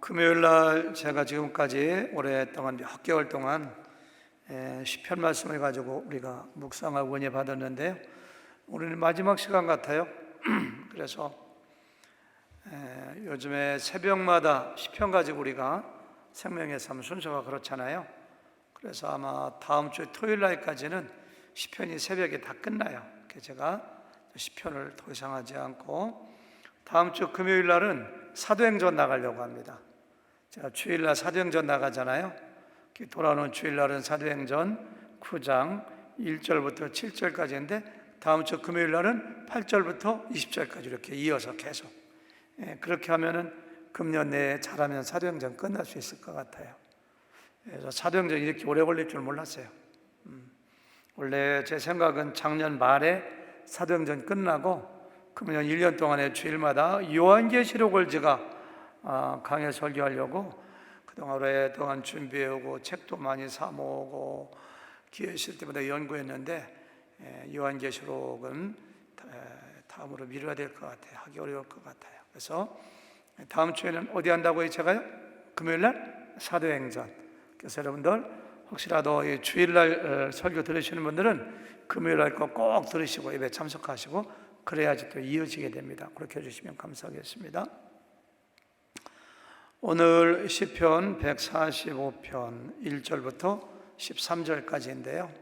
금요일 날 제가 지금까지 오랫동안 몇 개월 동안 시편 말씀을 가지고 우리가 묵상하고 은혜 받았는데요. 오늘은 마지막 시간 같아요. 그래서 요즘에 새벽마다 시편 가지고 우리가 생명의 삶 순서가 그렇잖아요. 그래서 아마 다음 주 토요일 날까지는 시편이 새벽에 다 끝나요. 그래서 제가 시편을 더 이상 하지 않고 다음 주 금요일 날은 사도행전 나가려고 합니다. 제가 주일날 사도행전 나가잖아요. 돌아오는 주일날은 사도행전 9장 1절부터 7절까지인데 다음 주 금요일 날은 8절부터 20절까지 이렇게 이어서 계속 그렇게 하면은 금년 내에 잘하면 사도행전 끝날 수 있을 것 같아요. 그래서 사도행전이 이렇게 오래 걸릴 줄 몰랐어요. 원래 제 생각은 작년 말에 사도행전 끝나고 금년 1년 동안의 주일마다 요한계시록을 제가 강해 설교하려고 그동안 오랫동안 준비해오고 책도 많이 사모으고 기회 있을 때마다 연구했는데 요한계시록은 다음으로 미뤄야 될 것 같아요. 하기 어려울 것 같아요. 그래서 다음 주에는 어디 한다고요? 제가요? 금요일날 사도행전. 그래서 여러분들 혹시라도 주일날 설교 들으시는 분들은 금요일날 거 꼭 들으시고 예배 참석하시고 그래야지 또 이어지게 됩니다. 그렇게 해주시면 감사하겠습니다. 오늘 시편 145편 1절부터 13절까지인데요.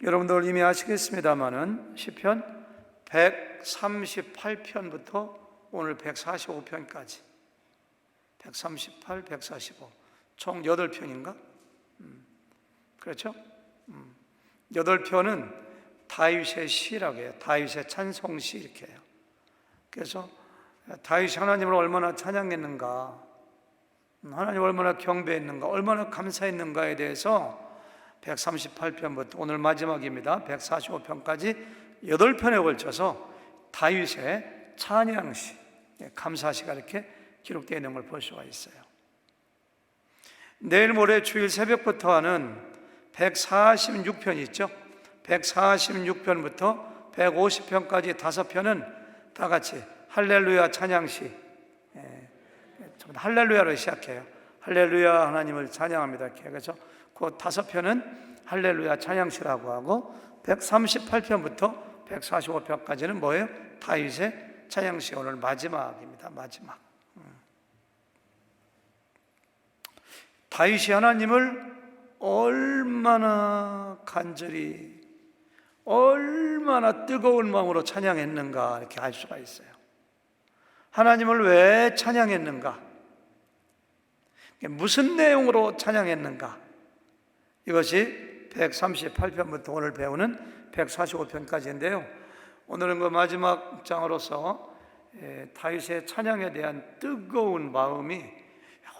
여러분들 이미 아시겠습니다마는 시편 138편부터 오늘 145편까지 138, 145 총 8편인가? 그렇죠? 8편은 다윗의 시라고 해요. 다윗의 찬송시 이렇게 해요. 그래서 다윗이 하나님을 얼마나 찬양했는가, 하나님을 얼마나 경배했는가, 얼마나 감사했는가에 대해서 138편부터 오늘 마지막입니다. 145편까지 8편에 걸쳐서 다윗의 찬양시, 감사시가 이렇게 기록되어 있는 걸 볼 수가 있어요. 내일 모레 주일 새벽부터 하는 146편 있죠? 146편부터 150편까지 5편은 다 같이 할렐루야 찬양시, 할렐루야로 시작해요. 할렐루야 하나님을 찬양합니다. 그래서 그 5편은 할렐루야 찬양시라고 하고 138편부터 145편까지는 뭐예요? 다윗의 찬양시. 오늘 마지막입니다. 마지막. 다윗이 하나님을 얼마나 간절히 얼마나 뜨거운 마음으로 찬양했는가 이렇게 알 수가 있어요. 하나님을 왜 찬양했는가? 무슨 내용으로 찬양했는가? 이것이 138편부터 오늘 배우는 145편까지인데요. 오늘은 그 마지막 장으로서 다윗의 찬양에 대한 뜨거운 마음이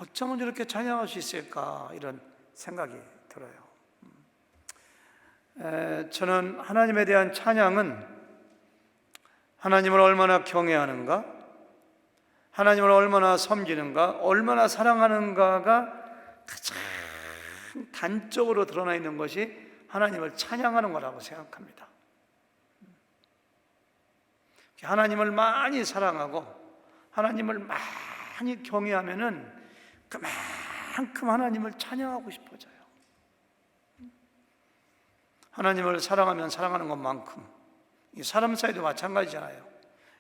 어쩌면 이렇게 찬양할 수 있을까 이런 생각이 들어요. 저는 하나님에 대한 찬양은 하나님을 얼마나 경외하는가, 하나님을 얼마나 섬기는가, 얼마나 사랑하는가가 가장 단적으로 드러나 있는 것이 하나님을 찬양하는 거라고 생각합니다. 하나님을 많이 사랑하고 하나님을 많이 경외하면은 그만큼 하나님을 찬양하고 싶어져요. 하나님을 사랑하면 사랑하는 것만큼 사람 사이도 마찬가지잖아요.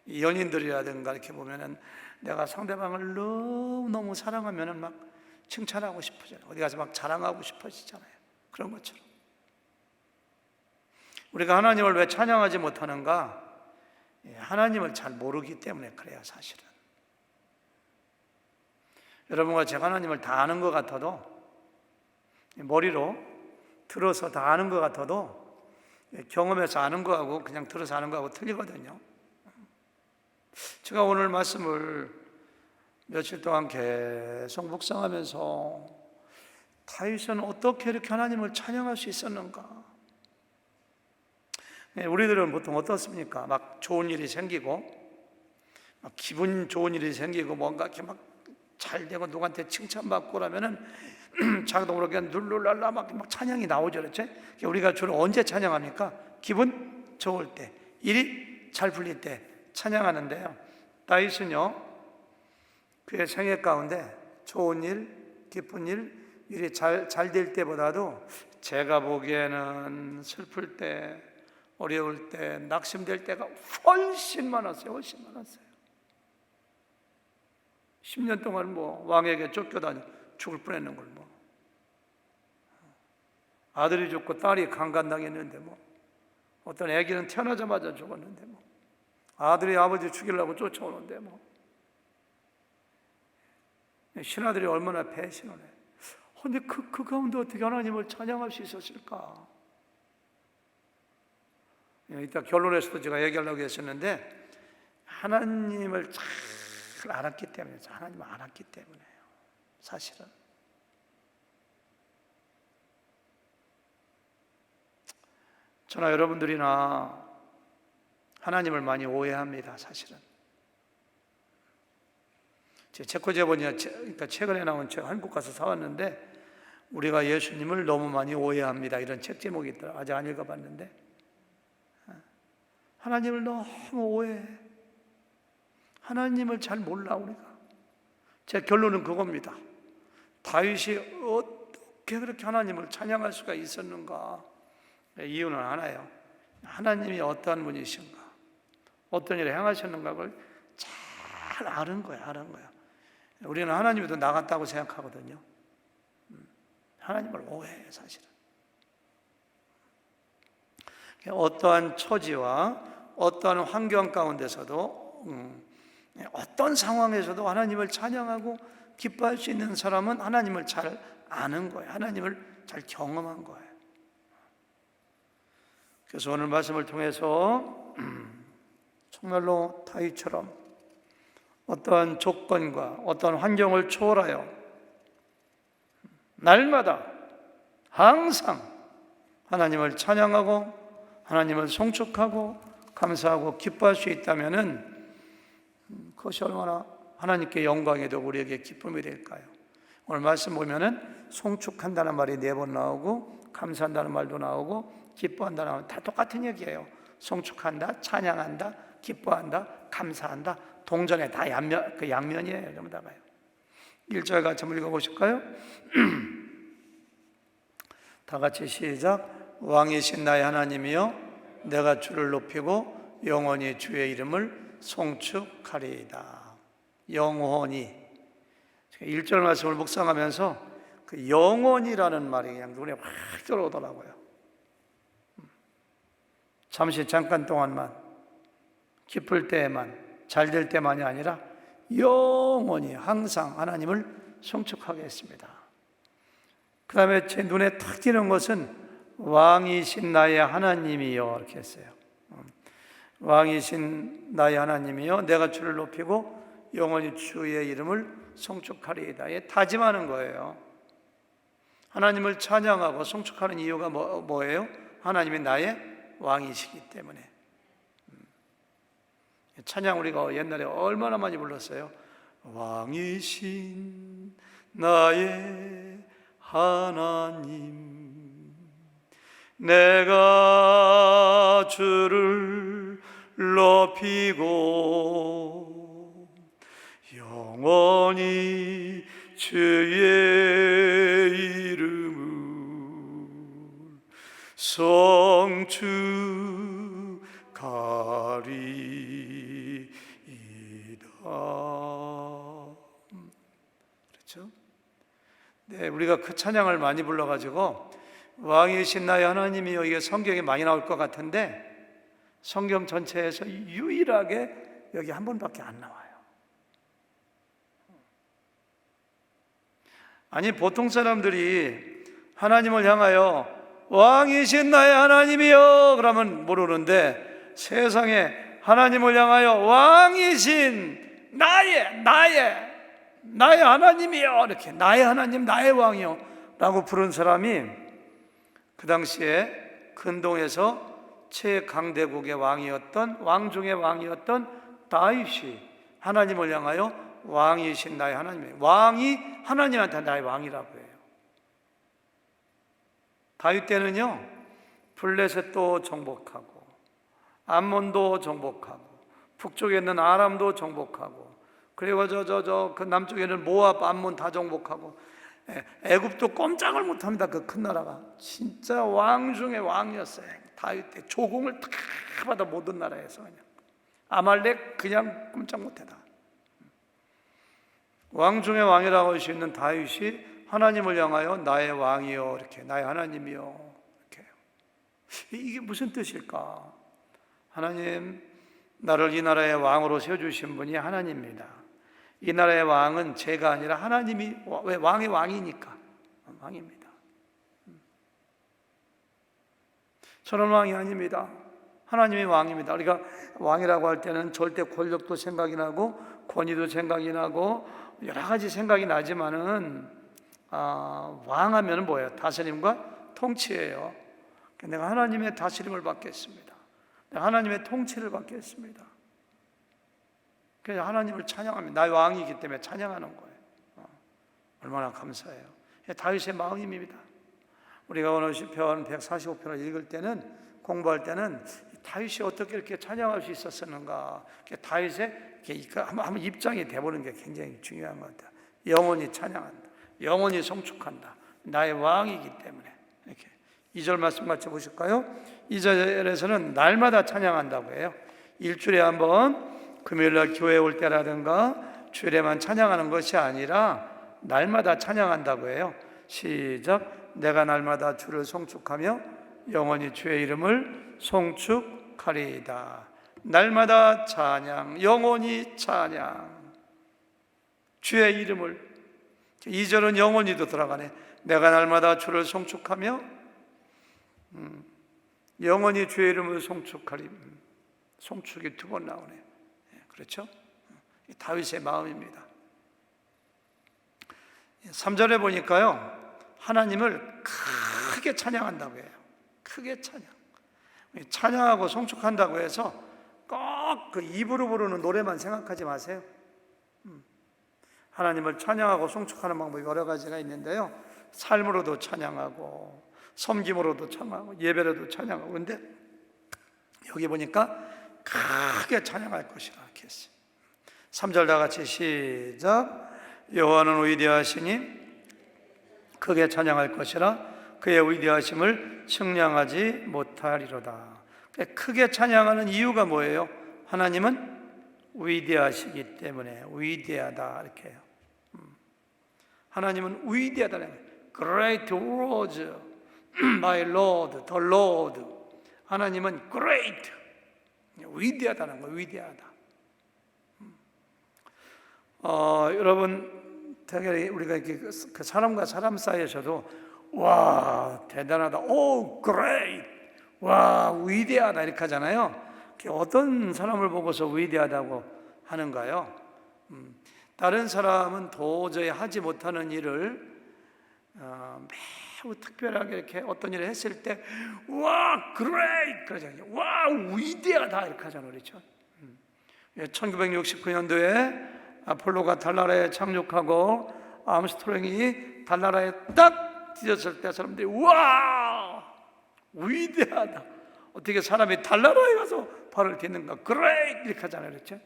연인들이라든가 이렇게 보면은 내가 상대방을 너무너무 사랑하면은 막 칭찬하고 싶어져요. 어디 가서 막 자랑하고 싶어지잖아요. 그런 것처럼 우리가 하나님을 왜 찬양하지 못하는가? 하나님을 잘 모르기 때문에 그래요. 사실은 여러분과 제가 하나님을 다 아는 것 같아도, 머리로 들어서 다 아는 것 같아도 경험해서 아는 거하고 그냥 들어서 아는 거하고 틀리거든요. 제가 오늘 말씀을 며칠 동안 계속 묵상하면서 다윗은 어떻게 이렇게 하나님을 찬양할 수 있었는가? 우리들은 보통 어떻습니까? 막 좋은 일이 생기고 막 기분 좋은 일이 생기고 뭔가 이렇게 막 잘 되고 누구한테 칭찬받고 그러면은 자기도 모르게 룰루랄라 막 찬양이 나오죠. 그렇죠? 우리가 주로 언제 찬양합니까? 기분 좋을 때, 일이 잘 풀릴 때 찬양하는데요. 다윗은요 그의 생애 가운데 좋은 일, 기쁜 일이 잘 될 때보다도 제가 보기에는 슬플 때, 어려울 때, 낙심될 때가 훨씬 많았어요. 훨씬 많았어요. 10년 동안 왕에게 쫓겨다니 죽을 뻔했는 걸 아들이 죽고 딸이 강간당했는데 어떤 애기는 태어나자마자 죽었는데 아들이 아버지 죽이려고 쫓아오는데 신하들이 얼마나 배신을 해. 근데 그 가운데 어떻게 하나님을 찬양할 수 있었을까? 이따 결론에서도 제가 얘기하려고 했었는데 하나님을 잘 알았기 때문에, 하나님을 알았기 때문에요. 사실은 저나 여러분들이나 하나님을 많이 오해합니다. 사실은 체코제본이야, 그러니까 최근에 나온 책 한국 가서 사왔는데 우리가 예수님을 너무 많이 오해합니다. 이런 책 제목이 있더라. 아직 안 읽어봤는데 하나님을 너무 오해해. 하나님을 잘 몰라 우리가. 제 결론은 그겁니다. 다윗이 어떻게 그렇게 하나님을 찬양할 수가 있었는가? 이유는 하나예요. 하나님이 어떠한 분이신가, 어떤 일을 행하셨는가를 잘 아는 거야. 우리는 하나님도 나갔다고 생각하거든요. 하나님을 오해해 사실은. 어떠한 처지와 어떠한 환경 가운데서도 어떤 상황에서도 하나님을 찬양하고 기뻐할 수 있는 사람은 하나님을 잘 아는 거예요. 하나님을 잘 경험한 거예요. 그래서 오늘 말씀을 통해서 정말로 다윗처럼 어떠한 조건과 어떠한 환경을 초월하여 날마다 항상 하나님을 찬양하고 하나님을 송축하고 감사하고 기뻐할 수 있다면은 그것이 얼마나 하나님께 영광이 되고 우리에게 기쁨이 될까요? 오늘 말씀 보면은 송축한다는 말이 4번 나오고 감사한다는 말도 나오고 기뻐한다는 말 다 똑같은 얘기예요. 송축한다, 찬양한다, 기뻐한다, 감사한다. 동전에 다 양면이에요. 전부 다가요. 1절 같이 한번 읽어보실까요? 다 같이 시작. 왕이신 나의 하나님이여 내가 주를 높이고 영원히 주의 이름을 송축하리이다. 영원히. 1절 말씀을 묵상하면서 그 영원이라는 말이 그냥 눈에 확 들어오더라고요. 잠깐 동안만, 기쁠 때에만, 잘 될 때만이 아니라 영원히 항상 하나님을 송축하겠습니다. 그 다음에 제 눈에 탁 띄는 것은 왕이신 나의 하나님이여 이렇게 했어요. 왕이신 나의 하나님이여 내가 주를 높이고 영원히 주의 이름을 송축하리이다. 다짐하는 거예요. 하나님을 찬양하고 송축하는 이유가 뭐예요? 하나님이 나의 왕이시기 때문에. 찬양 우리가 옛날에 얼마나 많이 불렀어요. 왕이신 나의 하나님 내가 주를 높이고 영원히 주의 이름을 송축하리이다. 그렇죠? 네, 우리가 그 찬양을 많이 불러가지고 왕이신 나의 하나님이여 이게 성경에 많이 나올 것 같은데 성경 전체에서 유일하게 여기 한 번밖에 안 나와요. 아니 보통 사람들이 하나님을 향하여 왕이신 나의 하나님이여 그러면 모르는데 세상에 하나님을 향하여 왕이신 나의 하나님이여 이렇게 나의 하나님 나의 왕이여 라고 부른 사람이 그 당시에 근동에서 최강대국의 왕이었던 왕 중의 왕이었던 다윗이 하나님을 향하여 왕이신 나의 하나님이에요. 왕이 하나님한테 나의 왕이라고 해요. 다윗 때는요 블레셋도 정복하고 암몬도 정복하고 북쪽에 있는 아람도 정복하고 그리고 그 남쪽에는 모압, 암몬 다 정복하고, 애굽도 꼼짝을 못합니다. 그 큰 나라가 진짜 왕 중에 왕이었어요. 다윗 때 조공을 다 받아 모든 나라에서 그냥 아말렉 그냥 꼼짝 못해다. 왕 중에 왕이라고 할 수 있는 다윗이 하나님을 향하여 나의 왕이요, 이렇게 나의 하나님이요, 이렇게. 이게 무슨 뜻일까? 하나님, 나를 이 나라의 왕으로 세워주신 분이 하나님입니다. 이 나라의 왕은 제가 아니라 하나님이, 왜? 왕의 왕이니까 왕입니다. 저는 왕이 아닙니다. 하나님이 왕입니다. 우리가 왕이라고 할 때는 절대 권력도 생각이 나고 권위도 생각이 나고 여러 가지 생각이 나지만은 왕하면 뭐예요? 다스림과 통치예요. 내가 하나님의 다스림을 받겠습니다. 내가 하나님의 통치를 받겠습니다. 그래서 하나님을 찬양합니다. 나의 왕이기 때문에 찬양하는 거예요. 얼마나 감사해요. 다윗의 마음입니다. 우리가 오늘 시편 145편을 읽을 때는, 공부할 때는 다윗이 어떻게 이렇게 찬양할 수 있었는가, 다윗의 한번 입장이 돼보는 게 굉장히 중요한 것 같아요. 영원히 찬양한다, 영원히 송축한다, 나의 왕이기 때문에. 이렇게 2절 말씀 같이 보실까요? 2절에서는 날마다 찬양한다고 해요. 일주일에 한번 금요일날 교회에 올 때라든가 주일에만 찬양하는 것이 아니라 날마다 찬양한다고 해요. 시작. 내가 날마다 주를 송축하며 영원히 주의 이름을 송축하리이다. 날마다 찬양, 영원히 찬양, 주의 이름을. 2절은 영원히도 들어가네. 내가 날마다 주를 송축하며 영원히 주의 이름을 송축하리. 송축이 두 번 나오네. 그렇죠? 다윗의 마음입니다. 3절에 보니까요, 하나님을 크게 찬양한다고 해요. 크게 찬양하고 송축한다고 해서 꼭 그 입으로 부르는 노래만 생각하지 마세요. 하나님을 찬양하고 송축하는 방법이 여러 가지가 있는데요, 삶으로도 찬양하고 섬김으로도 찬양하고 예배로도 찬양하고. 그런데 여기 보니까 크게 찬양할 것이라 이렇게 했어요. 3절 다 같이 시작. 여호와는 위대하시니 크게 찬양할 것이라 그의 위대하심을 측량하지 못하리로다. 크게 찬양하는 이유가 뭐예요? 하나님은 위대하시기 때문에. 위대하다 이렇게 해요. 하나님은 위대하다는 거예요. Great words, my Lord, the Lord. 하나님은 great, 위대하다는 거예요. 위대하다. 여러분, 되게 우리가 이렇게 그 사람과 사람 사이에서도 와 대단하다, 오 great, 와 위대하다 이렇게 하잖아요. 어떤 사람을 보고서 위대하다고 하는가요? 다른 사람은 도저히 하지 못하는 일을 매우 특별하게 이렇게 어떤 일을 했을 때 와 great 그러잖아요. 와 위대하다 이렇게 하잖아요. 그렇죠? 1969년도에 아폴로가 달나라에 착륙하고 암스트롱이 달나라에 딱 뒤졌을 때 사람들이 와 위대하다, 어떻게 사람이 달나라에 가서 발을 딛는가, great 이렇게 하잖아요. 그렇죠?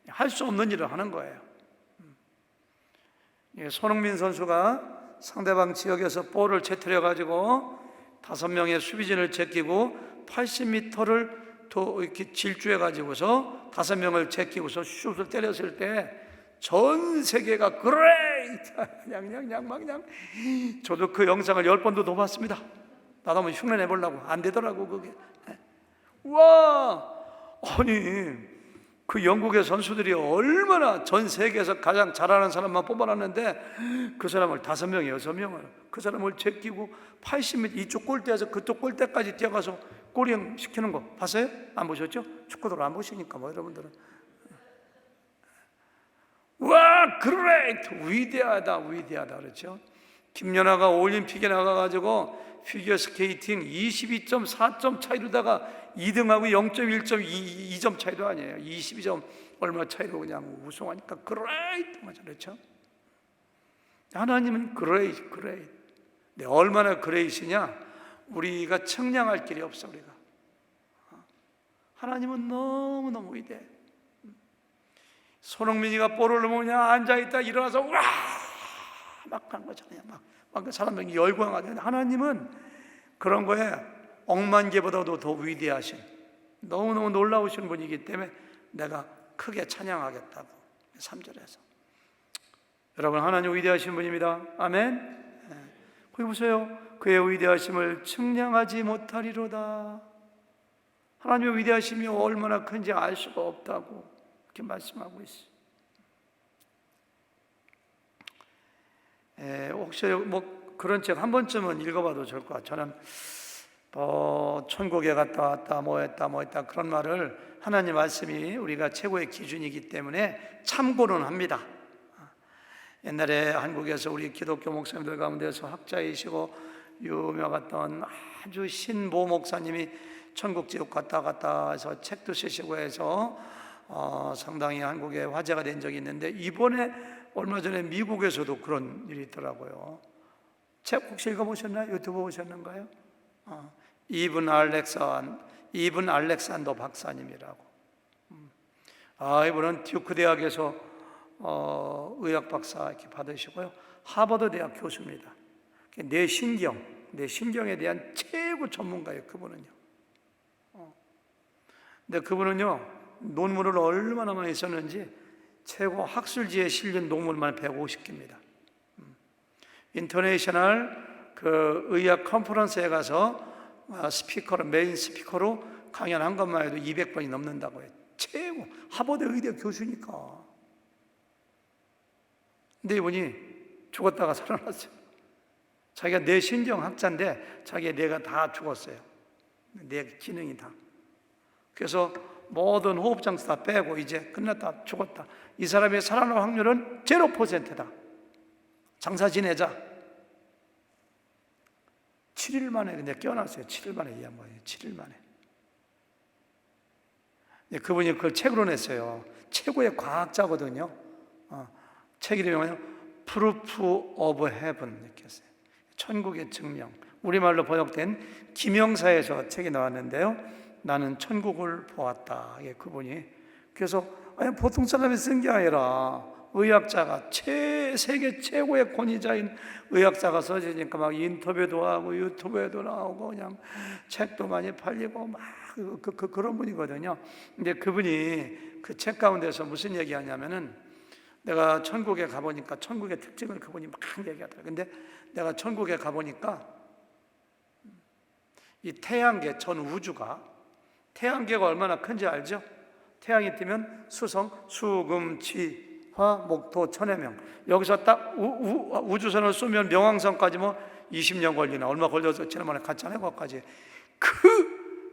할 수 없는 일을 하는 거예요. 손흥민 선수가 상대방 지역에서 볼을 채트려 가지고 5명의 수비진을 제끼고 80m를 더 이렇게 질주해 가지고서 5명을 제끼고서 슛을 때렸을 때 전 세계가 great 그냥 저도 그 영상을 10번도 더 봤습니다. 나도 한번 흉내 내보려고. 안 되더라고 그게. 와, 아니 그 영국의 선수들이 얼마나 전 세계에서 가장 잘하는 사람만 뽑아놨는데 그 사람을 5명, 6명을 그 사람을 제끼고 80m 이쪽 골대에서 그쪽 골대까지 뛰어가서 골이형 시키는 거 봤어요? 안 보셨죠? 축구도 안 보시니까 뭐 여러분들은. 와 great, 위대하다 그렇죠? 김연아가 올림픽에 나가가지고 피겨스케이팅 22.4점 차이로다가 2등하고 0.1점 2점 차이도 아니에요. 22점 얼마 차이로 그냥 우승하니까 great 맞아, 그렇죠? 하나님은 great. 네, 얼마나 great이냐 우리가 측량할 길이 없어. 우리가 하나님은 너무너무 위대해. 손흥민이가 볼을 넣으면 앉아있다 일어나서 와! 막 하는 거잖아요. 막 사람들이 열광하잖아요. 하나님은 그런 거에 억만 개보다도 더 위대하신, 너무너무 놀라우신 분이기 때문에 내가 크게 찬양하겠다고 3절에서. 여러분, 하나님 위대하신 분입니다. 아멘. 거기 보세요. 그의 위대하심을 측량하지 못하리로다. 하나님의 위대하심이 얼마나 큰지 알 수가 없다고 이렇게 말씀하고 있어요. 혹시 뭐 그런 책 한 번쯤은 읽어봐도 좋을 것 같아요. 저는 천국에 갔다 왔다 뭐 했다 그런 말을, 하나님 말씀이 우리가 최고의 기준이기 때문에 참고는 합니다. 옛날에 한국에서 우리 기독교 목사님들 가운데서 학자이시고 유명했던 아주 신모 목사님이 천국 지옥 갔다 해서 책도 쓰시고 해서 상당히 한국에 화제가 된 적이 있는데, 이번에 얼마 전에 미국에서도 그런 일이 있더라고요. 책 혹시 읽어보셨나요? 유튜브 보셨는가요? 이븐 알렉산더 박사님이라고. 이분은 듀크 대학에서 의학 박사 이렇게 받으시고요, 하버드 대학 교수입니다. 뇌신경에 대한 최고 전문가예요, 그분은요. 근데 그분은요, 논문을 얼마나 많이 썼는지 최고 학술지에 실린 논문만 150개입니다. 인터내셔널 그 의학 컨퍼런스에 가서 메인 스피커로 강연한 것만 해도 200번이 넘는다고 해요. 최고 하버드 의대 교수니까. 근데 이분이 죽었다가 살아났어요. 자기가 뇌신경학자인데 자기의 뇌가 다 죽었어요. 뇌 기능이 다. 그래서 모든 호흡장치 다 빼고 이제 끝났다, 죽었다. 이 사람의 살아날 확률은 0%다. 장사 지내자. 7일 만에 근데 깨어났어요. 7일 만에 이 양반이 7일 만에. 그분이 그걸 책으로 냈어요. 최고의 과학자거든요. 책 이름이 Proof of Heaven 이렇게 했어요. 천국의 증명. 우리말로 번역된 김영사에서 책이 나왔는데요. 나는 천국을 보았다. 그분이. 그래서 보통 사람이 쓴 게 아니라 의학자가 세계 최고의 권위자인 의학자가 써지니까 막 인터뷰도 하고 유튜브에도 나오고 그냥 책도 많이 팔리고 막 그런 분이거든요. 근데 그분이 그 책 가운데서 무슨 얘기하냐면은, 내가 천국에 가보니까 천국의 특징을 그분이 막 얘기하더라고요. 근데 내가 천국에 가보니까 이 태양계 전 우주가, 태양계가 얼마나 큰지 알죠? 태양이 뜨면 수성, 수금, 지, 화, 목, 토, 천의 명. 여기서 딱 우주선을 쏘면 명왕성까지 뭐 20년 걸리나 얼마 걸려서 지난번에 갔잖아요. 거기까지.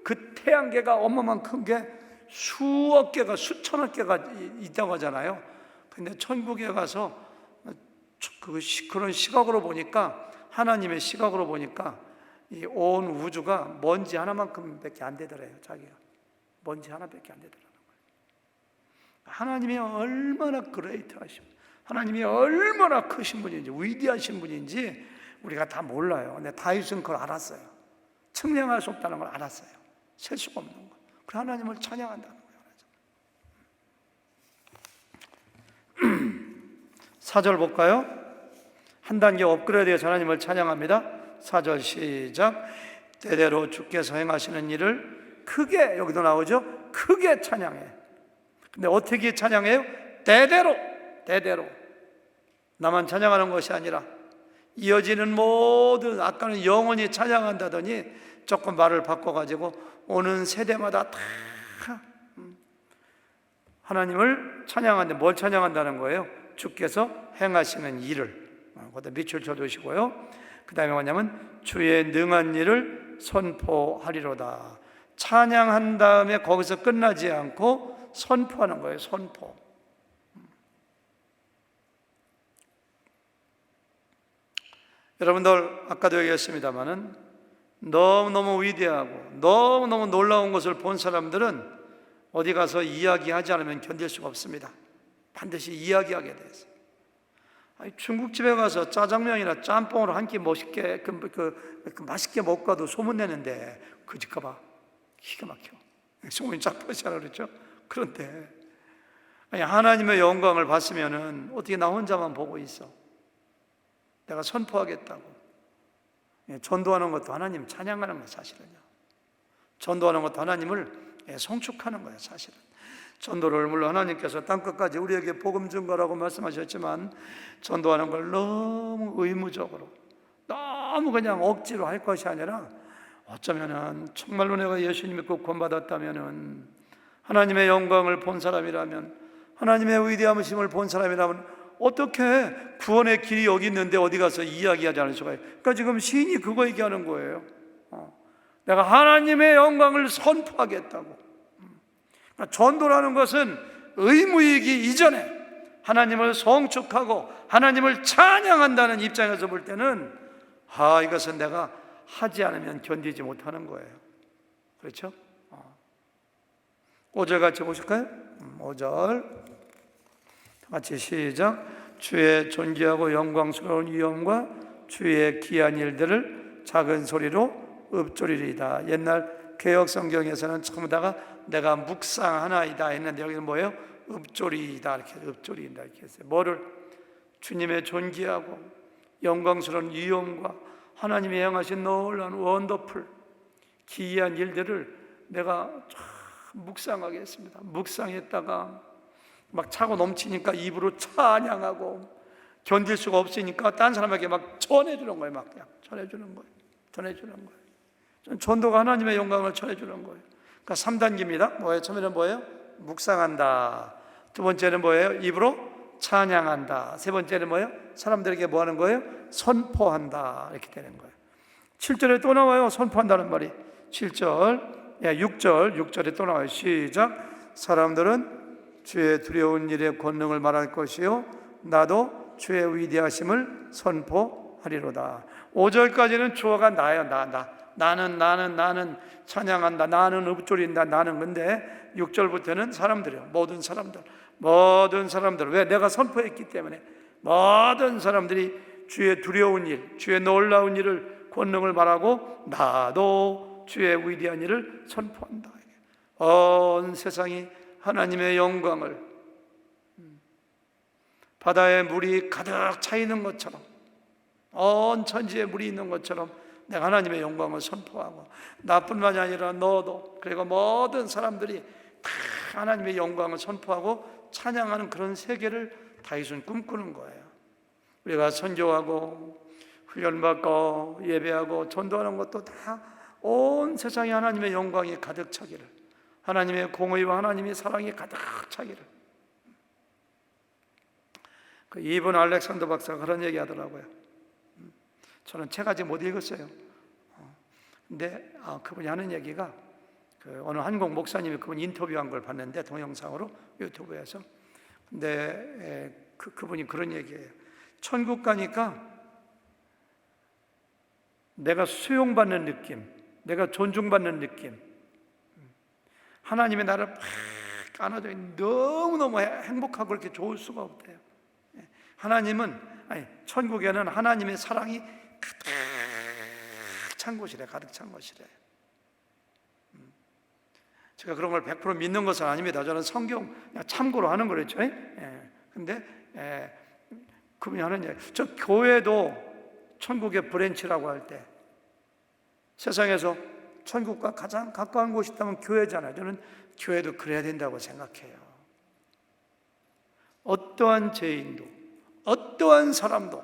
그 태양계가 어마어마한 큰 게 수억 개가, 수천억 개가 있다고 하잖아요. 근데 천국에 가서 그런 시각으로 보니까, 하나님의 시각으로 보니까 이 온 우주가 먼지 하나만큼밖에 안 되더래요. 자기가 먼지 하나밖에 안 되더라는 거예요. 하나님이 얼마나 그레이트하신, 하나님이 얼마나 크신 분인지, 위대하신 분인지 우리가 다 몰라요. 근데 다윗은 그걸 알았어요. 측량할 수 없다는 걸 알았어요. 셀 수가 없는 거. 그 하나님을 찬양한다는 거예요. 4절 볼까요? 한 단계 업그레이드해서 하나님을 찬양합니다. 4절 시작. 때대로 주께서 행하시는 일을 크게, 여기도 나오죠? 크게 찬양해. 근데 어떻게 찬양해요? 대대로. 나만 찬양하는 것이 아니라 이어지는 모든, 아까는 영원히 찬양한다더니 조금 말을 바꿔가지고 오는 세대마다 다 하나님을 찬양하는데, 뭘 찬양한다는 거예요? 주께서 행하시는 일을. 거기다 밑줄 쳐두시고요. 그 다음에 뭐냐면 주의 능한 일을 선포하리로다. 찬양한 다음에 거기서 끝나지 않고 선포하는 거예요. 선포. 여러분들 아까도 얘기했습니다마는 너무너무 위대하고 너무너무 놀라운 것을 본 사람들은 어디 가서 이야기하지 않으면 견딜 수가 없습니다. 반드시 이야기하게 돼 있어요. 중국집에 가서 짜장면이나 짬뽕으로 한 끼 멋있게 맛있게 먹고 가도 소문내는데 그 집 가봐 기가 막혀. 소문이 쫙 퍼지잖아, 그렇죠? 그런데 아니, 하나님의 영광을 봤으면은 어떻게 나 혼자만 보고 있어? 내가 선포하겠다고. 전도하는 것도 하나님 찬양하는 거예요, 사실은요. 전도하는 것도 하나님을 송축하는 거예요, 사실은. 전도를 물론 하나님께서 땅끝까지 우리에게 복음 준 거라고 말씀하셨지만, 전도하는 걸 너무 의무적으로, 너무 그냥 억지로 할 것이 아니라, 어쩌면은 정말로 내가 예수 믿고 구원받았다면은, 하나님의 영광을 본 사람이라면, 하나님의 위대하심을 본 사람이라면 어떻게 구원의 길이 여기 있는데 어디 가서 이야기하지 않을 수가 있어요? 그러니까 지금 시인이 그거 얘기하는 거예요. 내가 하나님의 영광을 선포하겠다고. 그러니까 전도라는 것은 의무이기 이전에 하나님을 송축하고 하나님을 찬양한다는 입장에서 볼 때는 이것은 내가 하지 않으면 견디지 못하는 거예요. 그렇죠? 5절 같이 보실까요? 5절 같이 시작. 주의 존귀하고 영광스러운 위엄과 주의 귀한 일들을 작은 소리로 읊조리리이다. 옛날 개역 성경에서는 전부 다가 내가 묵상하나이다 했는데 여기는 뭐예요? 읊조리이다, 이렇게 읊조리인다 이렇게 했어요. 뭐를? 주님의 존귀하고 영광스러운 위엄과 하나님이 행하신 놀라운 원더풀 기이한 일들을 내가 묵상하겠습니다. 묵상했다가 막 차고 넘치니까 입으로 찬양하고 견딜 수가 없으니까 딴 사람에게 막 전해주는 거예요. 막 전해주는 거예요. 전도가 하나님의 영광을 전해주는 거예요. 그러니까 3단계입니다. 뭐예요? 처음에는 뭐예요? 묵상한다. 두 번째는 뭐예요? 입으로 찬양한다. 세 번째는 뭐예요? 사람들에게 뭐 하는 거예요? 선포한다. 이렇게 되는 거예요. 7절에 또 나와요. 선포한다는 말이. 7절, 6절에 또 나와요. 시작. 사람들은 주의 두려운 일의 권능을 말할 것이요 나도 주의 위대하심을 선포하리로다. 5절까지는 주어가 나예요. 나는 찬양한다. 나는 읊조린다. 나는. 근데 6절부터는 사람들이요. 모든 사람들. 왜? 내가 선포했기 때문에 모든 사람들이 주의 두려운 일, 주의 놀라운 일을 권능을 말하고 나도 주의 위대한 일을 선포한다. 온 세상이 하나님의 영광을, 바다에 물이 가득 차 있는 것처럼, 온 천지에 물이 있는 것처럼 내가 하나님의 영광을 선포하고, 나뿐만이 아니라 너도, 그리고 모든 사람들이 다 하나님의 영광을 선포하고 찬양하는 그런 세계를 다윗은 꿈꾸는 거예요. 우리가 선교하고 훈련받고 예배하고 전도하는 것도 다 온 세상에 하나님의 영광이 가득 차기를, 하나님의 공의와 하나님의 사랑이 가득 차기를. 그 이분 알렉산더 박사가 그런 얘기 하더라고요. 저는 책 아직 못 읽었어요. 근데 그분이 하는 얘기가, 어느 한국 목사님이 그분 인터뷰한 걸 봤는데 동영상으로 유튜브에서. 근데 그분이 그런 얘기예요. 천국 가니까 내가 수용받는 느낌, 내가 존중받는 느낌, 하나님의 나를 팍 안아줘 너무너무 행복하고 그렇게 좋을 수가 없대요. 천국에는 하나님의 사랑이 가득 찬 곳이래. 가득 찬 곳이래. 제가 그런 걸 100% 믿는 것은 아닙니다. 저는 성경 그냥 참고로 하는 거랬죠. 근데 그분이 하는 얘기, 저 교회도 천국의 브랜치라고 할 때, 세상에서 천국과 가장 가까운 곳이 있다면 교회잖아요. 저는 교회도 그래야 된다고 생각해요. 어떠한 죄인도, 어떠한 사람도,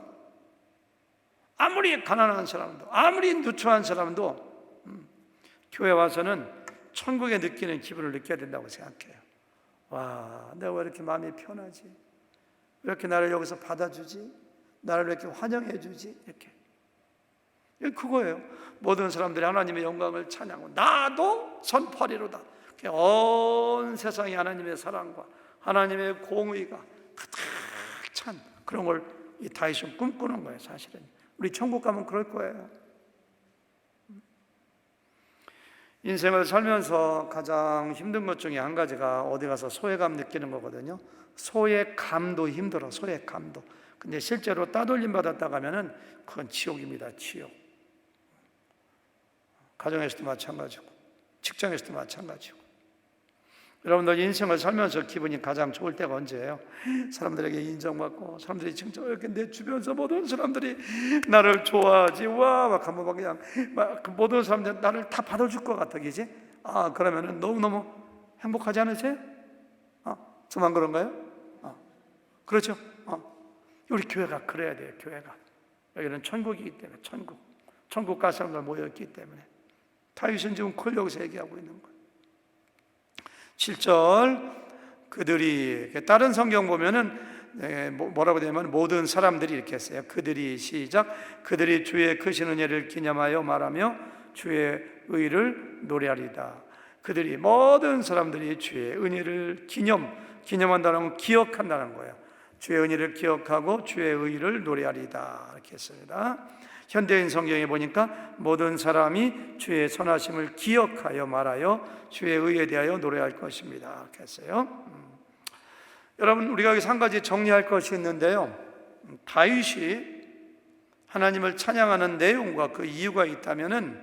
아무리 가난한 사람도, 아무리 누추한 사람도 교회 와서는 천국에 느끼는 기분을 느껴야 된다고 생각해요. 와, 내가 왜 이렇게 마음이 편하지? 왜 이렇게 나를 여기서 받아주지? 나를 왜 이렇게 환영해 주지? 이렇게. 그거예요. 모든 사람들이 하나님의 영광을 찬양하고 나도 선포하리로다. 온 세상에 하나님의 사랑과 하나님의 공의가 가득 찬 그런 걸 이 다윗은 꿈꾸는 거예요. 사실은 우리 천국 가면 그럴 거예요. 인생을 살면서 가장 힘든 것 중에 한 가지가 어디 가서 소외감 느끼는 거거든요. 소외감도 힘들어. 소외감도. 근데 실제로 따돌림 받았다가 하면은 그건 지옥입니다. 지옥. 가정에서도 마찬가지고 직장에서도 마찬가지고. 여러분들 인생을 살면서 기분이 가장 좋을 때가 언제예요? 사람들에게 인정받고 사람들이 칭찬, 이렇게 내 주변에서 모든 사람들이 나를 좋아하지, 와, 막 한번 막 그냥 막 모든 사람들이 나를 다 받아줄 것 같아, 그지? 그러면은 너무너무 행복하지 않으세요? 저만 그런가요? 그렇죠? 우리 교회가 그래야 돼요. 교회가 여기는 천국이기 때문에, 천국 갈 사람들 모였기 때문에. 다윗은 지금 그걸 여기서 얘기하고 있는 거예요. 7절, 그들이, 다른 성경 보면은 뭐라고 되냐면 모든 사람들이 이렇게 했어요. 그들이, 시작, 그들이 주의 크신 은혜를 기념하여 말하며 주의 의를 노래하리다. 그들이, 모든 사람들이 주의 은혜를 기념한다는 건 기억한다는 거예요. 주의 은혜를 기억하고 주의 의를 노래하리다, 이렇게 했습니다. 현대인 성경에 보니까 모든 사람이 주의 선하심을 기억하여 말하여 주의 의에 대하여 노래할 것입니다, 이렇게 했어요. 여러분, 우리가 여기서 한 가지 정리할 것이 있는데요, 다윗이 하나님을 찬양하는 내용과 그 이유가 있다면은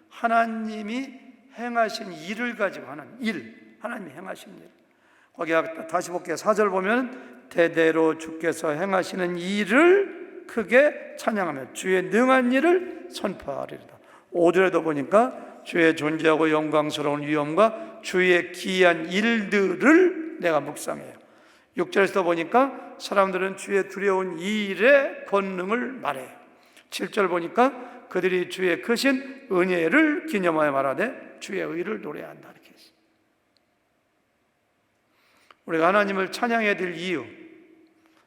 하나님이 행하신 일을 가지고 하는 일, 하나님이 행하신 일. 거기 다시 볼게요. 4절 보면 대대로 주께서 행하시는 일을 크게 찬양하며 주의 능한 일을 선포하리로다. 5절에도 보니까 주의 존귀하고 영광스러운 위엄과 주의 기이한 일들을 내가 묵상해요. 6절에서 보니까 사람들은 주의 두려운 이 일의 권능을 말해요. 7절 보니까 그들이 주의 크신 은혜를 기념하여 말하되 주의 의를 노래한다, 이렇게 했어요. 우리가 하나님을 찬양해야 될 이유,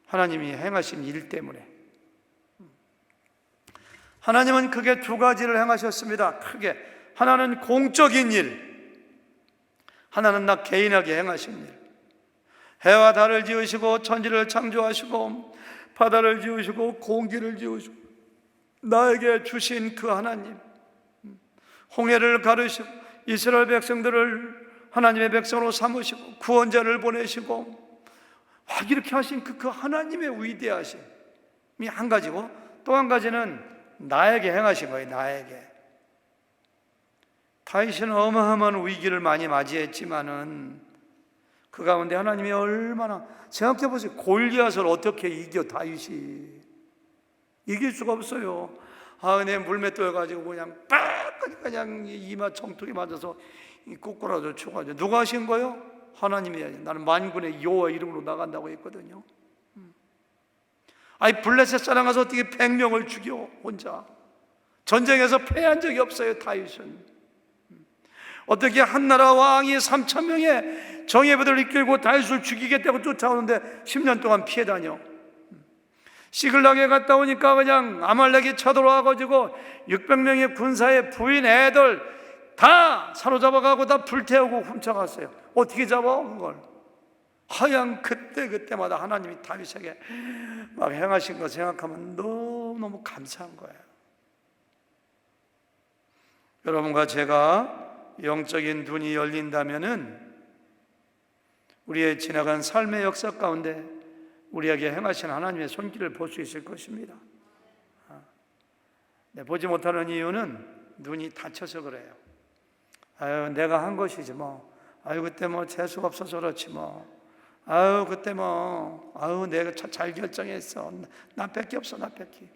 하나님이 행하신 일 때문에. 하나님은 크게 두 가지를 행하셨습니다. 크게. 하나는 공적인 일, 하나는 나 개인하게 행하신 일. 해와 달을 지으시고 천지를 창조하시고 바다를 지으시고 공기를 지으시고 나에게 주신 그 하나님, 홍해를 가르시고 이스라엘 백성들을 하나님의 백성으로 삼으시고 구원자를 보내시고 이렇게 하신 그 하나님의 위대하심이 한 가지고, 또 한 가지는 나에게 행하신 거예요. 나에게. 다윗은 어마어마한 위기를 많이 맞이했지만은 그 가운데 하나님이 얼마나, 생각해 보세요. 골리앗을 어떻게 이겨 다윗이? 이길 수가 없어요. 내 물맷돌 가지고 그냥 빡 그냥 이마 정통이 맞아서 꼬꾸라져 죽어가지고. 누가 하신 거예요? 하나님이. 나는 만군의 여호와 이름으로 나간다고 했거든요. 블레셋 사람 가서 어떻게 100명을 죽여 혼자. 전쟁에서 패한 적이 없어요, 다윗은. 어떻게 한나라 왕이 3,000명의 정예부들을 이끌고 다윗을 죽이겠다고 쫓아오는데 10년 동안 피해 다녀. 시글락에 갔다 오니까 그냥 아말렉이 쳐들어와가지고 600명의 군사의 부인 애들 다 사로잡아가고 다 불태우고 훔쳐갔어요. 어떻게 잡아 그걸? 하얀 그때마다 하나님이 다윗에게 막 행하신 거 생각하면 너무너무 감사한 거예요. 여러분과 제가 영적인 눈이 열린다면은 우리의 지나간 삶의 역사 가운데 우리에게 행하신 하나님의 손길을 볼 수 있을 것입니다. 보지 못하는 이유는 눈이 닫혀서 그래요. 내가 한 것이지 뭐. 그때 뭐 재수가 없어서 그렇지 뭐. 그때 뭐. 내가 잘 결정했어. 나밖에 없어, 나밖에.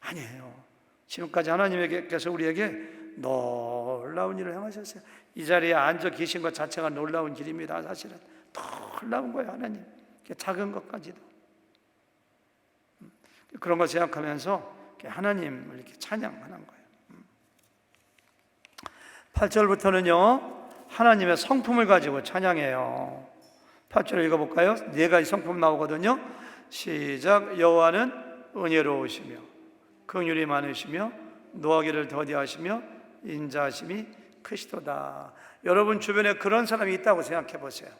아니에요. 지금까지 하나님께서 우리에게 놀라운 일을 행하셨어요. 이 자리에 앉아 계신 것 자체가 놀라운 일입니다. 사실은 놀라운 거예요. 하나님, 작은 것까지도. 그런 거 생각하면서 하나님을 이렇게 찬양하는 거예요. 8절부터는요 하나님의 성품을 가지고 찬양해요. 8절 읽어볼까요? 4가지 성품 나오거든요. 시작. 여호와는 은혜로우시며 긍휼이 많으시며 노하기를 더디하시며 인자하심이 크시도다. 여러분 주변에 그런 사람이 있다고 생각해 보세요.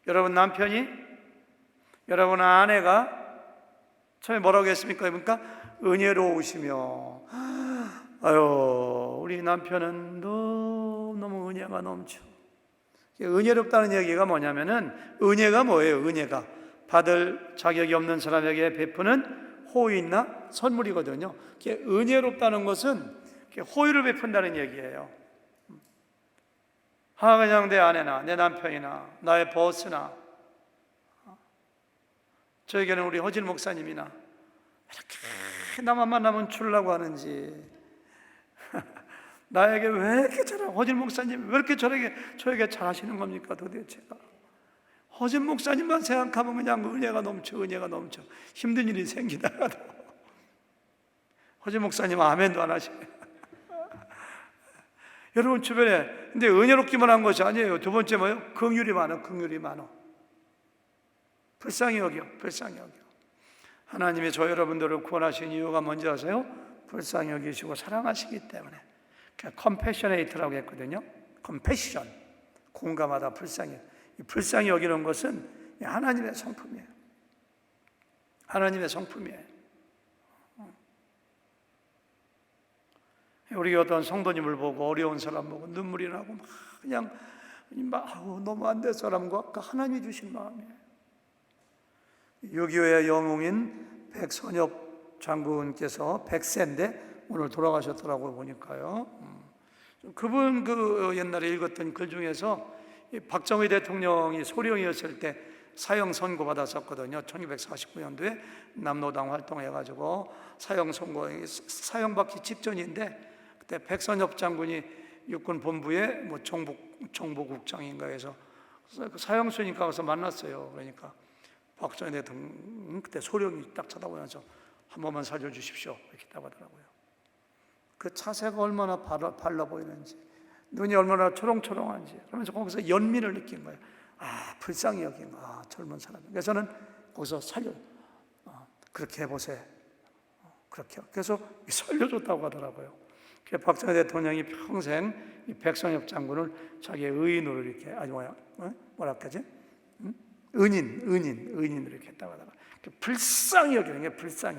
여러분 남편이, 여러분 아내가 처음에 뭐라고 했습니까? 그러니까 은혜로우시며, 우리 남편은 너무 은혜가 넘쳐. 은혜롭다는 얘기가 뭐냐면은, 은혜가 뭐예요? 은혜가 받을 자격이 없는 사람에게 베푸는 호의나 선물이거든요. 은혜롭다는 것은 호의를 베푼다는 얘기예요. 그냥 내 아내나 내 남편이나 나의 보스나 저에게는 우리 허진 목사님이나 이렇게 나만 만나면 주려고 하는지, 나에게 왜 이렇게 허진 목사님 왜 이렇게 저에게 잘하시는 겁니까 도대체가? 허진 목사님만 생각하면 그냥 은혜가 넘쳐 힘든 일이 생기다가도 허진 목사님 아멘도 안 하시네요. 여러분 주변에 근데 은혜롭기만 한 것이 아니에요. 두 번째 뭐예요? 긍휼이 많어. 불쌍히 여겨. 하나님이 저 여러분들을 구원하신 이유가 뭔지 아세요? 불쌍히 여기시고 사랑하시기 때문에. 컴패셔네이트라고 했거든요. 컴패션, 공감하다, 불쌍히. 불쌍히 여기는 것은 하나님의 성품이에요. 우리 어떤 성도님을 보고 어려운 사람 보고 눈물이 나고 너무 안 될 사람과 하나님이 주신 마음이에요. 6.25의 영웅인 백선엽 장군께서 100세인데 오늘 돌아가셨더라고요. 보니까요. 그분 옛날에 읽었던 글 중에서 박정희 대통령이 소령이었을 때 사형 선고 받았었거든요. 1949년도에 남노당 활동해가지고 사형 받기 직전인데, 그때 백선엽 장군이 육군 본부에 정보국장인가 해서 사형수니까 가서 만났어요. 그러니까 박정희 대통령 그때 소령이 딱 쳐다보면서 한 번만 살려주십시오 이렇게 딱 하더라고요. 그 차세가 얼마나 발라 보이는지, 눈이 얼마나 초롱초롱한지, 그러면서 거기서 연민을 느낀 거예요. 불쌍히 여긴 젊은 사람. 그래서 저는 거기서 그렇게 해보세요. 그렇게 그래서 살려줬다고 하더라고요. 박정희 대통령이 평생 이 백선엽 장군을 자기의 의인으로 이렇게 은인으로 이렇게 했다고 하더라고요. 불쌍히 여기는 게 불쌍히.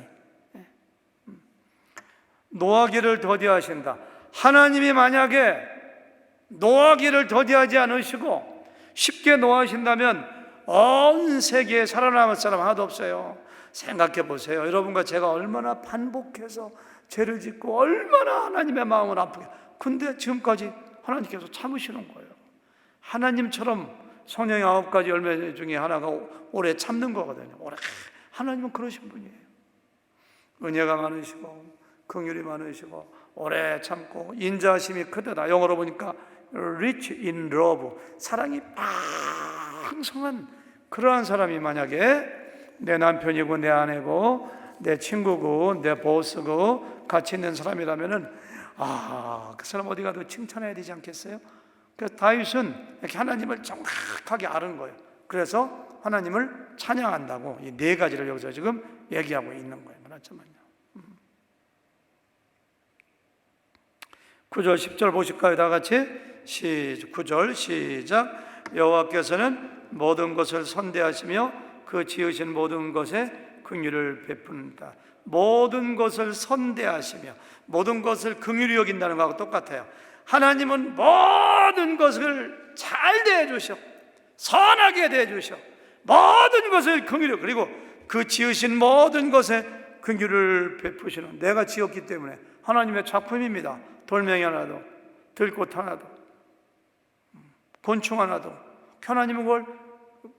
노하기를 더디하신다. 하나님이 만약에 노하기를 더디하지 않으시고 쉽게 노하신다면 온 세계에 살아남을 사람 하나도 없어요. 생각해 보세요. 여러분과 제가 얼마나 반복해서 죄를 짓고 얼마나 하나님의 마음을 아프게, 근데 지금까지 하나님께서 참으시는 거예요. 하나님처럼 성령의 9가지 열매 중에 하나가 오래 참는 거거든요. 하나님은 그러신 분이에요. 은혜가 많으시고 긍휼이 많으시고 오래 참고 인자심이 크다. 영어로 보니까 rich in love, 사랑이 풍성한 그러한 사람이 만약에 내 남편이고 내 아내고 내 친구고 내 보스고 같이 있는 사람이라면은 그 사람 어디 가도 칭찬해야 되지 않겠어요? 그래서 다윗은 이렇게 하나님을 정확하게 아는 거예요. 그래서 하나님을 찬양한다고 이 4가지를 여기서 지금 얘기하고 있는 거예요. 잠깐만요. 9절 10절 보실까요? 다 같이 9절 시작. 여호와께서는 모든 것을 선대하시며 그 지으신 모든 것에 긍휼을 베푼다. 모든 것을 선대하시며 모든 것을 긍휼히 여긴다는 거하고 똑같아요. 하나님은 모든 것을 잘 대해주셔, 선하게 대해주셔, 모든 것을 긍휼히, 그리고 그 지으신 모든 것에 긍휼을 베푸시는, 내가 지었기 때문에 하나님의 작품입니다. 돌멩이 하나도, 들꽃 하나도, 곤충 하나도 하나님은 그걸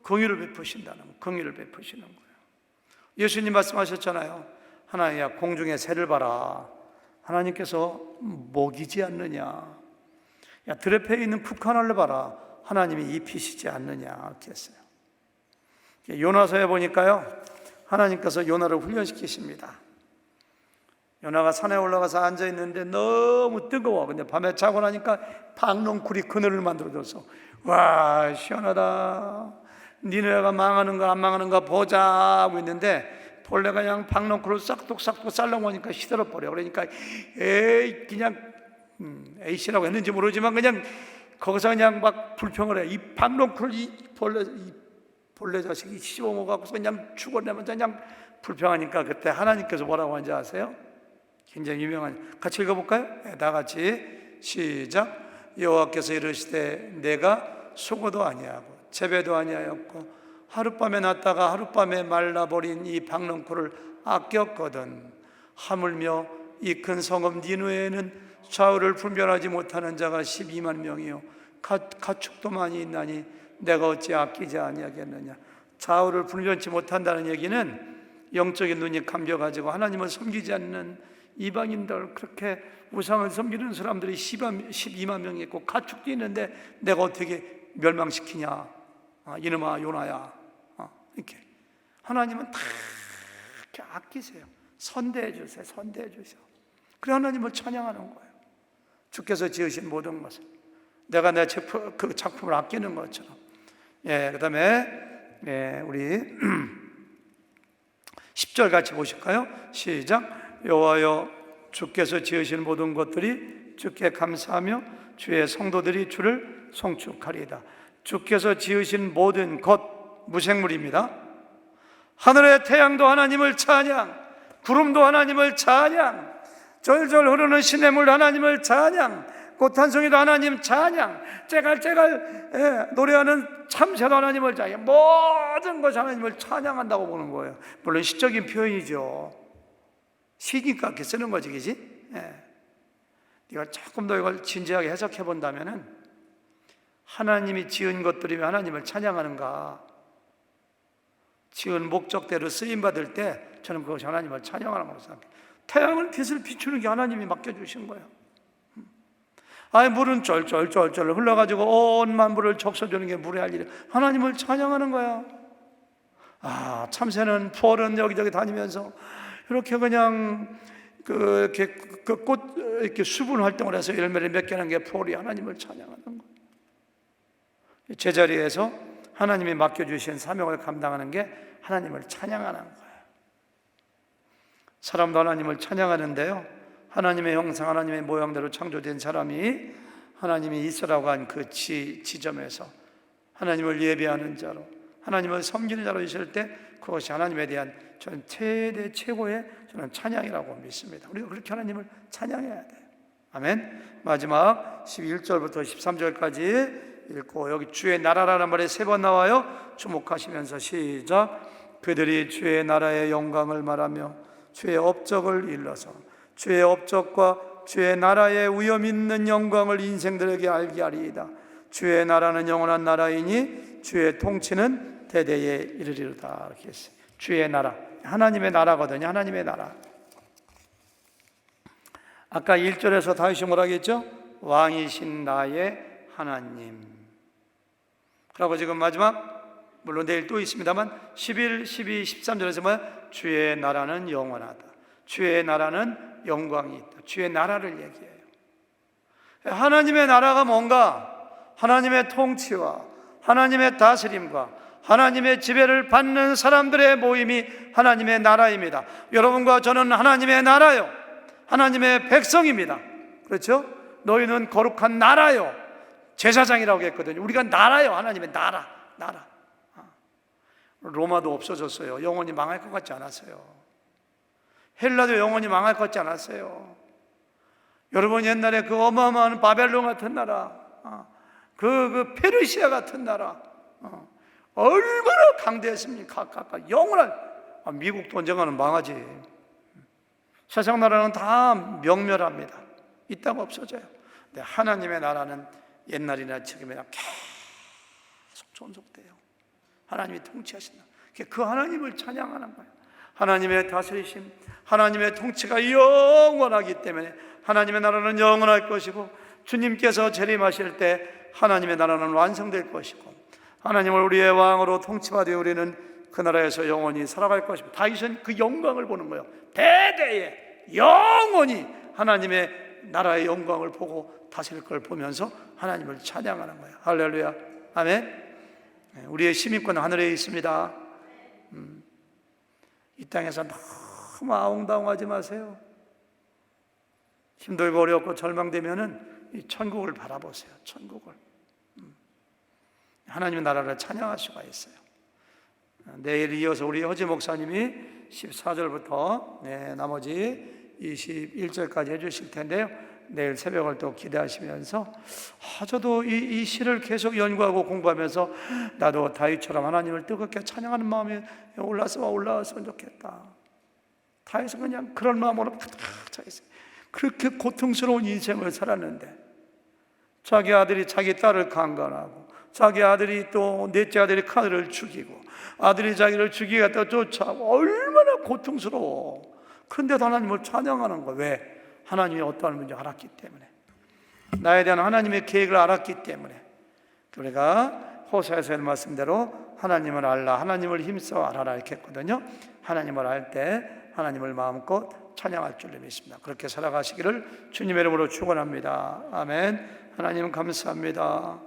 긍휼을 베푸신다는 거예요. 긍휼을 베푸시는 거예요. 예수님 말씀하셨잖아요. 하나님야 공중의 새를 봐라. 하나님께서 먹이지 않느냐. 야 들에 패 있는 북한알을 봐라. 하나님이 입히시지 않느냐. 이렇게 했어요. 요나서에 보니까요, 하나님께서 요나를 훈련시키십니다. 요나가 산에 올라가서 앉아있는데 너무 뜨거워. 근데 밤에 자고 나니까 박농쿨이 그늘을 만들어줘서 와 시원하다, 니네가 망하는가 안 망하는가 보자 하고 있는데 벌레가 그냥 박농쿨을 싹둑싹둑 쌀렁거니까 시들어버려. 그러니까 그냥 A씨라고 했는지 모르지만 그냥 거기서 그냥 막 불평을 해. 이 박농쿨 이 벌레 자식이 씹어먹어서 그냥 죽어내면서 그냥 불평하니까 그때 하나님께서 뭐라고 하는지 아세요? 굉장히 유명한, 같이 읽어볼까요? 다 같이 시작. 여호와께서 이르시되 내가 수고도 아니하고 재배도 아니하였고 하룻밤에 났다가 하룻밤에 말라버린 이 박넝쿨을 아꼈거든. 하물며 이 큰 성읍 니느웨에는 좌우를 분별하지 못하는 자가 12만 명이요 가축도 많이 있나니 내가 어찌 아끼지 아니하겠느냐. 좌우를 분별치 못한다는 얘기는 영적인 눈이 감겨가지고 하나님을 섬기지 않는 이방인들, 그렇게 우상을 섬기는 사람들이 12만 명이 있고 가축도 있는데 내가 어떻게 멸망시키냐. 이놈아 요나야. 이렇게 하나님은 다 이렇게 아끼세요. 선대해 주세요. 선대해 주세요. 그래 하나님을 찬양하는 거예요. 주께서 지으신 모든 것을 내가 내 그 작품을 아끼는 것처럼. 그 다음에 우리 10절 같이 보실까요? 시작. 여호와여, 주께서 지으신 모든 것들이 주께 감사하며 주의 성도들이 주를 송축하리이다. 주께서 지으신 모든 것, 무생물입니다. 하늘의 태양도 하나님을 찬양, 구름도 하나님을 찬양, 절절 흐르는 시냇물 하나님을 찬양, 꽃한송이도 하나님 찬양, 째갈째갈 노래하는 참새도 하나님을 찬양, 모든 것이 하나님을 찬양한다고 보는 거예요. 물론 시적인 표현이죠. 시니까 이렇게 쓰는 거지, 그지? 네가 조금 더 이걸 진지하게 해석해 본다면은 하나님이 지은 것들이면 하나님을 찬양하는가? 지은 목적대로 쓰임 받을 때 저는 그것이 하나님을 찬양하는 거라고 생각해요. 태양은 빛을 비추는 게 하나님이 맡겨주신 거예요. 물은 쩔쩔 흘러가지고 온 만물을 적셔주는 게 물의 할 일이에요. 하나님을 찬양하는 거야. 참새는 푸얼은 여기저기 다니면서 이렇게 그냥 꽃 이렇게 수분 활동을 해서 열매를 맺게 하는 게 푸얼이 하나님을 찬양하는 거예요. 제자리에서 하나님이 맡겨주신 사명을 감당하는 게 하나님을 찬양하는 거예요. 사람도 하나님을 찬양하는데요, 하나님의 형상, 하나님의 모양대로 창조된 사람이 하나님이 있으라고 한 그 지점에서 하나님을 예배하는 자로, 하나님을 섬기는 자로 있을 때 그것이 하나님에 대한 저는 최고의 저는 찬양이라고 믿습니다. 우리가 그렇게 하나님을 찬양해야 돼요. 아멘. 마지막 11절부터 13절까지 읽고, 여기 주의 나라라는 말이 3번 나와요. 주목하시면서 시작. 그들이 주의 나라의 영광을 말하며 주의 업적을 일러서 주의 업적과 주의 나라의 위엄 있는 영광을 인생들에게 알게 하리이다. 주의 나라는 영원한 나라이니 주의 통치는 대대에 이르리로다. 이렇게 했어요. 주의 나라, 하나님의 나라거든요. 하나님의 나라. 아까 1절에서 다윗이 뭐라고 했죠? 왕이신 나의 하나님. 그리고 지금 마지막, 물론 내일 또 있습니다만 11, 12, 13절에서 뭐야? 주의 나라는 영원하다. 주의 나라는 영광이 있다. 주의 나라를 얘기해요. 하나님의 나라가 뭔가? 하나님의 통치와 하나님의 다스림과 하나님의 지배를 받는 사람들의 모임이 하나님의 나라입니다. 여러분과 저는 하나님의 나라요, 하나님의 백성입니다. 그렇죠? 너희는 거룩한 나라요, 제사장이라고 했거든요. 우리가 나라요, 하나님의 나라. 로마도 없어졌어요. 영원히 망할 것 같지 않았어요. 헬라도 영원히 망할 것 같지 않았어요. 여러분, 옛날에 그 어마어마한 바벨론 같은 나라, 그 페르시아 같은 나라, 얼마나 강대했습니까? 영원한, 미국도 언젠가는 망하지. 세상 나라는 다 명멸합니다. 이따가 없어져요. 근데 하나님의 나라는 옛날이나 지금이나 계속 존속돼요. 하나님이 통치하신다. 그 하나님을 찬양하는 거예요. 하나님의 다스리심, 하나님의 통치가 영원하기 때문에 하나님의 나라는 영원할 것이고, 주님께서 재림하실 때 하나님의 나라는 완성될 것이고, 하나님을 우리의 왕으로 통치받아 우리는 그 나라에서 영원히 살아갈 것입니다. 다윗은 그 영광을 보는 거예요. 대대에 영원히 하나님의 나라의 영광을 보고 다스릴 걸 보면서 하나님을 찬양하는 거예요. 할렐루야, 아멘. 우리의 시민권은 하늘에 있습니다. 이 땅에서 너무 아웅다웅하지 마세요. 힘들고 어렵고 절망되면은 이 천국을 바라보세요. 천국을. 하나님의 나라를 찬양할 수가 있어요. 내일 이어서 우리 허지 목사님이 14절부터 나머지 21절까지 해주실 텐데요, 내일 새벽을 또 기대하시면서 저도 이 시를 계속 연구하고 공부하면서 나도 다윗처럼 하나님을 뜨겁게 찬양하는 마음이 올라왔으면 좋겠다. 다윗은 그냥 그런 마음으로 가득 차 있어요. 그렇게 고통스러운 인생을 살았는데 자기 아들이 자기 딸을 강간하고, 자기 아들이 또 넷째 아들이 카드를 죽이고, 아들이 자기를 죽이겠다 쫓아오고, 얼마나 고통스러워. 그런데도 하나님을 찬양하는 거예요. 왜? 하나님이 어떠한 문제 알았기 때문에, 나에 대한 하나님의 계획을 알았기 때문에. 우리가 호세아서의 말씀대로 하나님을 알라, 하나님을 힘써 알아라 이렇게 했거든요. 하나님을 알 때 하나님을 마음껏 찬양할 줄 믿습니다. 그렇게 살아가시기를 주님의 이름으로 축원합니다. 아멘. 하나님 감사합니다.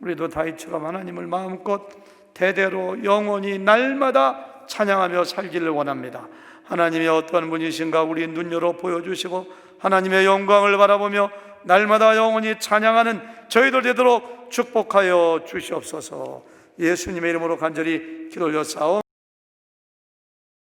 우리도 다윗처럼 하나님을 마음껏 대대로 영원히 날마다 찬양하며 살기를 원합니다. 하나님이 어떠한 분이신가 우리 눈 열어 보여주시고, 하나님의 영광을 바라보며 날마다 영원히 찬양하는 저희들 되도록 축복하여 주시옵소서. 예수님의 이름으로 간절히 기도 올렸사옵.